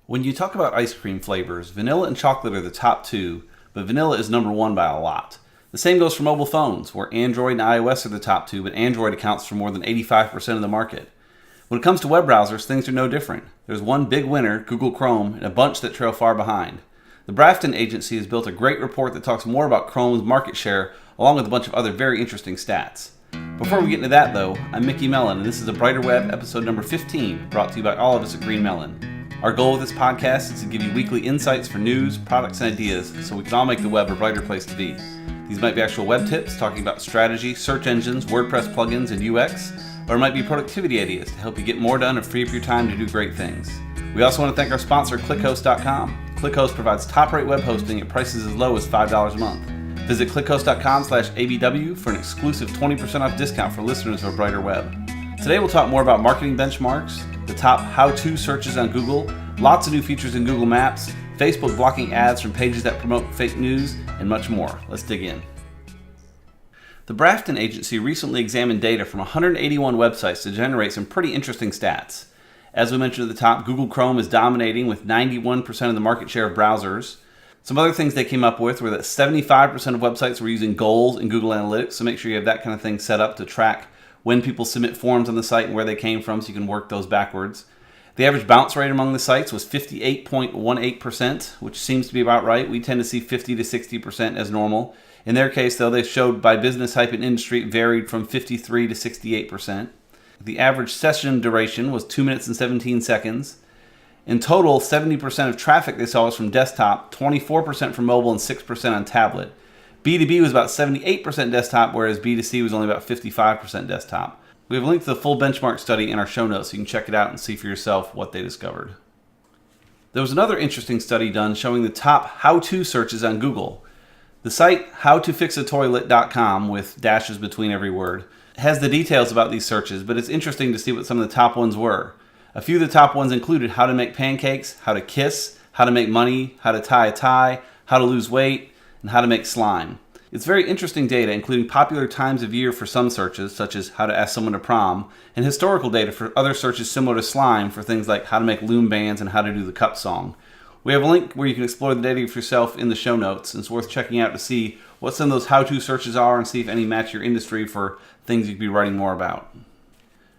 When you talk about ice cream flavors, vanilla and chocolate are the top two, but vanilla is number one by a lot. The same goes for mobile phones, where Android and iOS are the top two, but Android accounts for more than 85% of the market. When it comes to web browsers, things are no different. There's one big winner, Google Chrome, and a bunch that trail far behind. The Brafton Agency has built a great report that talks more about Chrome's market share, along with a bunch of other very interesting stats. Before we get into that, though, I'm Mickey Mellon, and this is a Brighter Web episode number 15, brought to you by all of us at Green Mellon. Our goal with this podcast is to give you weekly insights for news, products, and ideas so we can all make the web a brighter place to be. These might be actual web tips talking about strategy, search engines, WordPress plugins, and UX, or it might be productivity ideas to help you get more done and free up your time to do great things. We also want to thank our sponsor, ClickHost.com. ClickHost provides top-rate web hosting at prices as low as $5 a month. Visit clickhost.com/ABW for an exclusive 20% off discount for listeners of a Brighter Web. Today we'll talk more about marketing benchmarks, the top how-to searches on Google, lots of new features in Google Maps, Facebook blocking ads from pages that promote fake news, and much more. Let's dig in. The Brafton Agency recently examined data from 181 websites to generate some pretty interesting stats. As we mentioned at the top, Google Chrome is dominating with 91% of the market share of browsers. Some other things they came up with were that 75% of websites were using goals in Google Analytics, so make sure you have that kind of thing set up to track when people submit forms on the site and where they came from so you can work those backwards. The average bounce rate among the sites was 58.18%, which seems to be about right. We tend to see 50 to 60% as normal. In their case, though, they showed by business type and industry it varied from 53 to 68%. The average session duration was 2 minutes and 17 seconds. In total, 70% of traffic they saw was from desktop, 24% from mobile, and 6% on tablet. B2B was about 78% desktop, whereas B2C was only about 55% desktop. We have a link to the full benchmark study in our show notes so you can check it out and see for yourself what they discovered. There was another interesting study done showing the top how-to searches on Google. The site howtofixatoilet.com, with dashes between every word, has the details about these searches, but it's interesting to see what some of the top ones were. A few of the top ones included how to make pancakes, how to kiss, how to make money, how to tie a tie, how to lose weight, and how to make slime. It's very interesting data, including popular times of year for some searches, such as how to ask someone to prom, and historical data for other searches similar to slime for things like how to make loom bands and how to do the cup song. We have a link where you can explore the data for yourself in the show notes, and it's worth checking out to see what some of those how-to searches are and see if any match your industry for things you could be writing more about.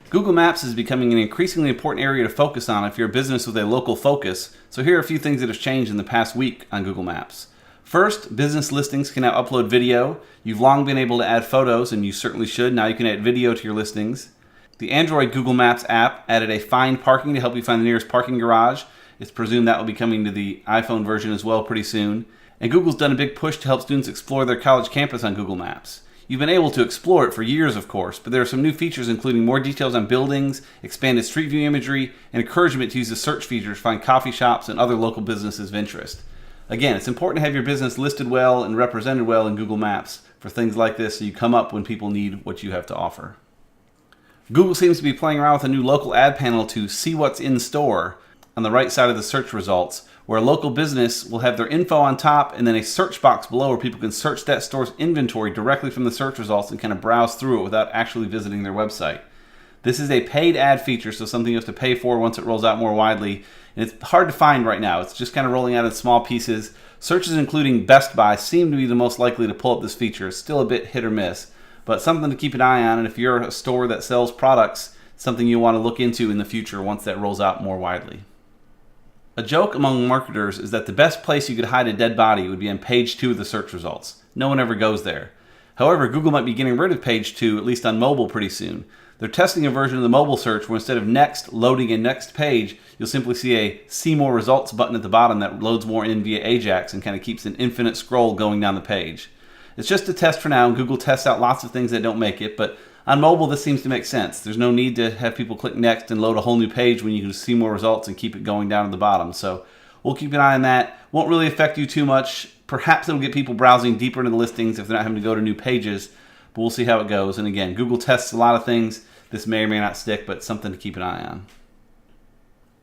Google Maps is becoming an increasingly important area to focus on if you're a business with a local focus, so here are a few things that have changed in the past week on Google Maps. First, business listings can now upload video. You've long been able to add photos, and you certainly should. Now you can add video to your listings. The Android Google Maps app added a find parking to help you find the nearest parking garage. It's presumed that will be coming to the iPhone version as well pretty soon. And Google's done a big push to help students explore their college campus on Google Maps. You've been able to explore it for years, of course, but there are some new features including more details on buildings, expanded Street View imagery, and encouragement to use the search feature to find coffee shops and other local businesses of interest. Again, it's important to have your business listed well and represented well in Google Maps for things like this so you come up when people need what you have to offer. Google seems to be playing around with a new local ad panel to see what's in store on the right side of the search results, where a local business will have their info on top and then a search box below where people can search that store's inventory directly from the search results and kind of browse through it without actually visiting their website. This is a paid ad feature, so something you have to pay for once it rolls out more widely, and it's hard to find right now. It's just kind of rolling out in small pieces. Searches including Best Buy seem to be the most likely to pull up this feature. It's still a bit hit or miss, but something to keep an eye on, and if you're a store that sells products, it's something you'll want to look into in the future once that rolls out more widely. A joke among marketers is that the best place you could hide a dead body would be on page 2 of the search results. No one ever goes there. However, Google might be getting rid of page 2, at least on mobile, pretty soon. They're testing a version of the mobile search where instead of next loading a next page, you'll simply see a see more results button at the bottom that loads more in via Ajax and kind of keeps an infinite scroll going down the page. It's just a test for now, and Google tests out lots of things that don't make it, but on mobile this seems to make sense. There's no need to have people click next and load a whole new page when you can see more results and keep it going down at the bottom. So we'll keep an eye on that. Won't really affect you too much. Perhaps it'll get people browsing deeper into the listings if they're not having to go to new pages, but we'll see how it goes. And again, Google tests a lot of things. This may or may not stick, but something to keep an eye on.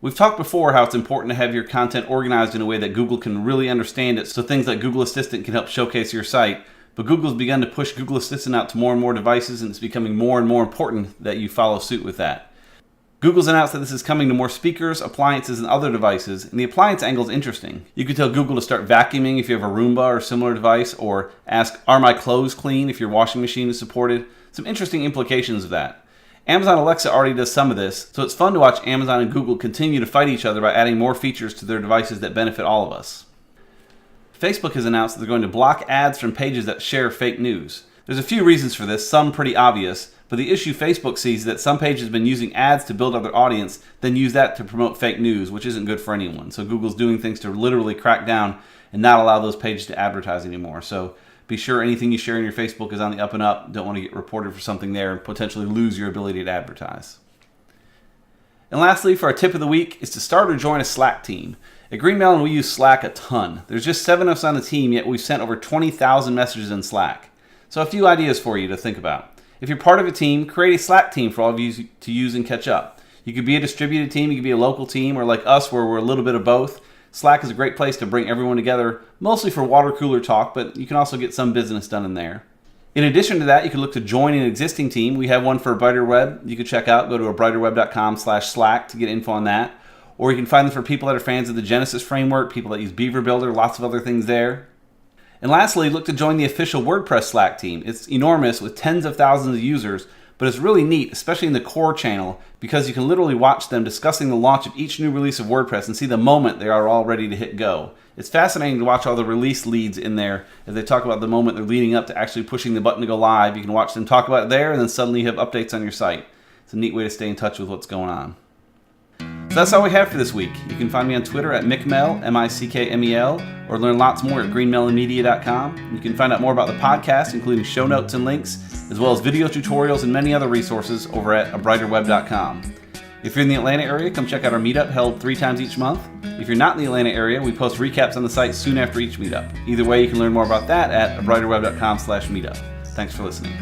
We've talked before how it's important to have your content organized in a way that Google can really understand it, so things like Google Assistant can help showcase your site. But Google's begun to push Google Assistant out to more and more devices, and it's becoming more and more important that you follow suit with that. Google's announced that this is coming to more speakers, appliances, and other devices, and the appliance angle is interesting. You could tell Google to start vacuuming if you have a Roomba or similar device, or ask, "Are my clothes clean?" if your washing machine is supported. Some interesting implications of that. Amazon Alexa already does some of this, so it's fun to watch Amazon and Google continue to fight each other by adding more features to their devices that benefit all of us. Facebook has announced that they're going to block ads from pages that share fake news. There's a few reasons for this, some pretty obvious, but the issue Facebook sees is that some pages have been using ads to build up their audience, then use that to promote fake news, which isn't good for anyone. So Google's doing things to literally crack down and not allow those pages to advertise anymore. So be sure anything you share in your Facebook is on the up and up. Don't want to get reported for something there and potentially lose your ability to advertise. And lastly, for our tip of the week, is to start or join a Slack team. At Green Melon, we use Slack a ton. There's just 7 of us on the team, yet we've sent over 20,000 messages in Slack. So a few ideas for you to think about. If you're part of a team, create a Slack team for all of you to use and catch up. You could be a distributed team, you could be a local team, or like us where we're a little bit of both. Slack is a great place to bring everyone together, mostly for water cooler talk, but you can also get some business done in there. In addition to that, you can look to join an existing team. We have one for A Brighter Web. You can check out, go to abrighterweb.com/Slack to get info on that. Or you can find them for people that are fans of the Genesis framework, people that use Beaver Builder, lots of other things there. And lastly, look to join the official WordPress Slack team. It's enormous with tens of thousands of users, but it's really neat, especially in the core channel, because you can literally watch them discussing the launch of each new release of WordPress and see the moment they are all ready to hit go. It's fascinating to watch all the release leads in there as they talk about the moment they're leading up to actually pushing the button to go live. You can watch them talk about it there, and then suddenly you have updates on your site. It's a neat way to stay in touch with what's going on. So that's all we have for this week. You can find me on Twitter at Mickmel, M-I-C-K-M-E-L, or learn lots more at greenmelonmedia.com. You can find out more about the podcast, including show notes and links, as well as video tutorials and many other resources over at abrighterweb.com. If you're in the Atlanta area, come check out our meetup held 3 times each month. If you're not in the Atlanta area, we post recaps on the site soon after each meetup. Either way, you can learn more about that at abrighterweb.com/meetup. Thanks for listening.